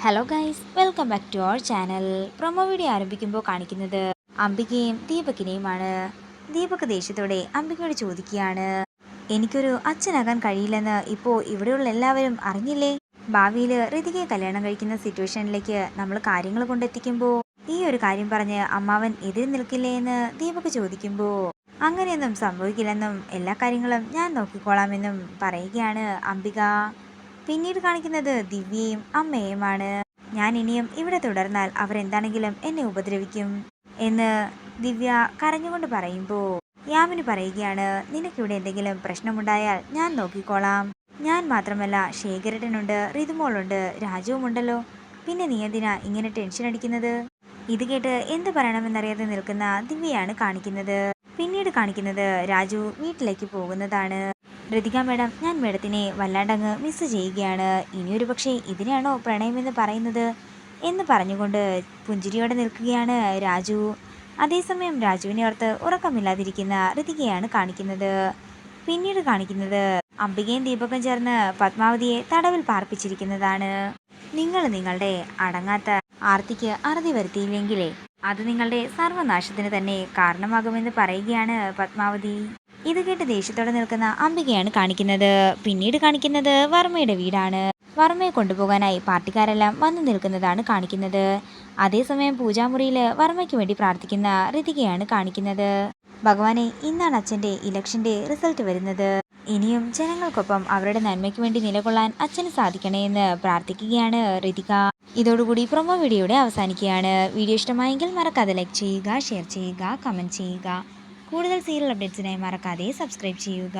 Hello guys, welcome back to our channel. Promo video ആരംഭിക്കുമ്പോൾ കാണിക്കുന്നത് അംബികയും ദീപകിനെയുമാണ്. ദീപക് ദേഷ്യത്തോടെ അംബികയോട് ചോദിക്കുകയാണ്, എനിക്കൊരു അച്ഛനാകാൻ കഴിയില്ലെന്ന് ഇപ്പോൾ ഇവിടെയുള്ള എല്ലാവരും അറിഞ്ഞില്ലേ? ഭാവിയിൽ ഋതികയെ കല്യാണം കഴിക്കുന്ന സിറ്റുവേഷനിലേക്ക് നമ്മൾ കാര്യങ്ങൾ കൊണ്ടെത്തിക്കുമ്പോൾ ഈ ഒരു കാര്യം പറഞ്ഞ് അമ്മാവൻ എതിര് നിൽക്കില്ലേ എന്ന് ദീപക് ചോദിക്കുമ്പോൾ അങ്ങനെയൊന്നും സംഭവിക്കില്ലെന്നും എല്ലാ കാര്യങ്ങളും ഞാൻ നോക്കിക്കോളാമെന്നും പറയുകയാണ് അംബിക. പിന്നീട് കാണിക്കുന്നത് ദിവ്യയും അമ്മയുമാണ്. ഞാൻ ഇനിയും ഇവിടെ തുടർന്നാൽ അവരെന്താണെങ്കിലും എന്നെ ഉപദ്രവിക്കും എന്ന് ദിവ്യ കരഞ്ഞുകൊണ്ട് പറയുമ്പോൾ യാമിനി പറയുകയാണ്, നിനക്കിവിടെ എന്തെങ്കിലും പ്രശ്നമുണ്ടായാൽ ഞാൻ നോക്കിക്കോളാം. ഞാൻ മാത്രമല്ല, ശേഖരേട്ടനുണ്ട്, ഋതുമോളുണ്ട്, രാജുവുമുണ്ടല്ലോ. പിന്നെ നീ എന്തിനാ ഇങ്ങനെ ടെൻഷൻ അടിക്കുന്നത്? ഇത് കേട്ട് എന്ത് പറയണമെന്നറിയാതെ നിൽക്കുന്ന ദിവ്യയാണ് കാണിക്കുന്നത്. പിന്നീട് കാണിക്കുന്നത് രാജു വീട്ടിലേക്ക് പോകുന്നതാണ്. ഋതിക മേഡം, ഞാൻ മേഡത്തിനെ വല്ലാണ്ടങ്ങ് മിസ് ചെയ്യുകയാണ്. ഇനിയൊരു പക്ഷേ ഇതിനാണോ പ്രണയമെന്ന് പറയുന്നത് എന്ന് പറഞ്ഞുകൊണ്ട് പുഞ്ചിരിയോടെ നിൽക്കുകയാണ് രാജു. അതേസമയം രാജുവിനെ ഓർത്ത് ഉറക്കമില്ലാതിരിക്കുന്ന ഋതികയാണ് കാണിക്കുന്നത്. പിന്നീട് കാണിക്കുന്നത് അംബികയും ദീപകും ചേർന്ന് പത്മാവതിയെ തടവിൽ പാർപ്പിച്ചിരിക്കുന്നതാണ്. നിങ്ങൾ നിങ്ങളുടെ അടങ്ങാത്ത ആർത്തിക്ക് അറുതി വരുത്തിയില്ലെങ്കിലേ അത് നിങ്ങളുടെ സർവനാശത്തിന് തന്നെ കാരണമാകുമെന്ന് പറയുകയാണ് പത്മാവതി. ഇത് കേട്ട് ദേഷ്യത്തോടെ നിൽക്കുന്ന അംബികയാണ് കാണിക്കുന്നത്. പിന്നീട് കാണിക്കുന്നത് വർമ്മയുടെ വീടാണ്. വർമ്മയെ കൊണ്ടുപോകാനായി പാർട്ടിക്കാരെല്ലാം വന്നു നിൽക്കുന്നതാണ് കാണിക്കുന്നത്. അതേസമയം പൂജാമുറിയിൽ വർമ്മയ്ക്ക് വേണ്ടി പ്രാർത്ഥിക്കുന്ന ഋതികയാണ് കാണിക്കുന്നത്. ഭഗവാനെ, ഇന്നാണ് അച്ഛൻ്റെ ഇലക്ഷൻ്റെ റിസൾട്ട് വരുന്നത്. ഇനിയും ജനങ്ങൾക്കൊപ്പം അവരുടെ നന്മയ്ക്ക് വേണ്ടി നിലകൊള്ളാൻ അച്ഛന് സാധിക്കണേ എന്ന് പ്രാർത്ഥിക്കുകയാണ് ഋതിക. ഇതോടുകൂടി പ്രൊമോ വീഡിയോയുടെ അവസാനിക്കുകയാണ്. വീഡിയോ ഇഷ്ടമായെങ്കിൽ മറക്കാതെ ലൈക്ക് ചെയ്യുക, ഷെയർ ചെയ്യുക, കമൻറ്റ് ചെയ്യുക. കൂടുതൽ സീരിയൽ അപ്ഡേറ്റ്സിനായി മറക്കാതെ സബ്സ്ക്രൈബ് ചെയ്യുക.